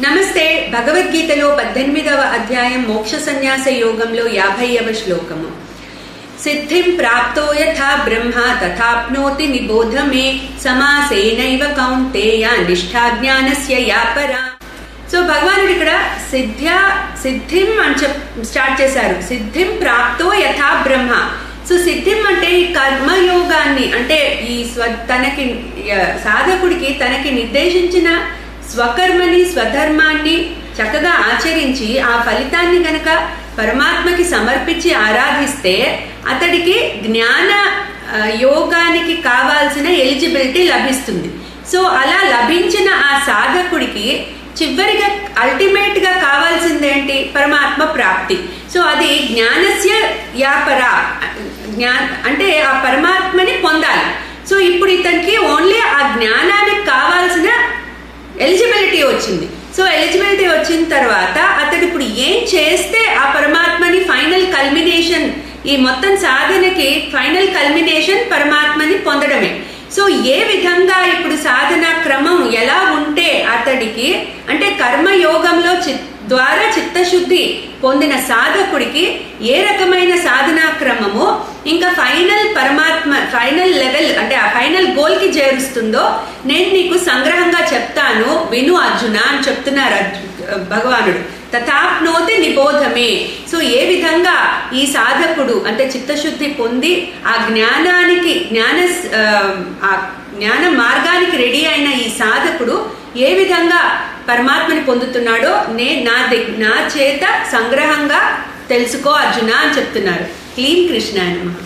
నమస్తే. భగవద్గీతలో 18వ అధ్యాయం మోక్ష సన్యాస యోగంలో 50వ శ్లోకము. సిద్ధిం ప్రాప్తో యథా బ్రహ్మ తథాప్నోతి నిబోధ మే సమాసేనైవ కౌంతేయ నిష్ఠా జ్ఞానస్య యా పరా. సో భగవానుడు ఇక్కడ సిద్ధిం అని స్టార్ట్ చేశారు. సిద్ధిం ప్రాప్తో యథా బ్రహ్మ. సో సిద్ధిం అంటే ఈ కర్మయోగాన్ని, అంటే ఈ తనకి సాధకుడికి తనకి నిర్దేశించిన స్వకర్మని స్వధర్మాన్ని చక్కగా ఆచరించి ఆ ఫలితాన్ని గనక పరమాత్మకి సమర్పించి ఆరాధిస్తే అతడికి జ్ఞాన యోగానికి కావాల్సిన ఎలిజిబిలిటీ లభిస్తుంది. సో అలా లభించిన ఆ సాధకుడికి చివరిగా అల్టిమేట్ గా కావాల్సిందేంటి? పరమాత్మ ప్రాప్తి. సో అది జ్ఞానస్య యాపరా, అంటే ఆ పరమాత్మని పొందాలి. సో ఇప్పుడు ఇతనికి ఓన్లీ ఆ జ్ఞానానికి కావాల్సిన ఎలిజిబిలిటీ వచ్చింది. సో ఎలిజిబిలిటీ వచ్చిన తర్వాత అతడు ఇప్పుడు ఏం చేస్తే ఆ పరమాత్మని ఫైనల్ కల్మినేషన్, ఈ మొత్తం సాధనకి ఫైనల్ కల్మినేషన్ పరమాత్మని పొందడమే. సో ఏ విధంగా ఇప్పుడు సాధన క్రమం ఎలా ఉంటే అతడికి, అంటే కర్మయోగంలో ద్వారా చిత్తశుద్ధి పొందిన సాధకుడికి ఏ రకమైన సాధనా క్రమము ఇంకా ఫైనల్ లెవెల్, అంటే ఆ ఫైనల్ గోల్ కి చేరుస్తుందో నేను నీకు సంగ్రహంగా చెప్తాను, విను అర్జున అని చెప్తున్నారు భగవానుడు. తథాప్నోతి నిబోధమే. సో ఏ విధంగా ఈ సాధకుడు అంటే చిత్తశుద్ధి పొంది ఆ జ్ఞాన మార్గానికి రెడీ అయిన ఈ సాధకుడు ఏ విధంగా పరమాత్మని పొందుతున్నాడో నా చేత సంగ్రహంగా తెలుసుకో అర్జున అని చెప్తున్నారు. క్లీన్ కృష్ణ నమః.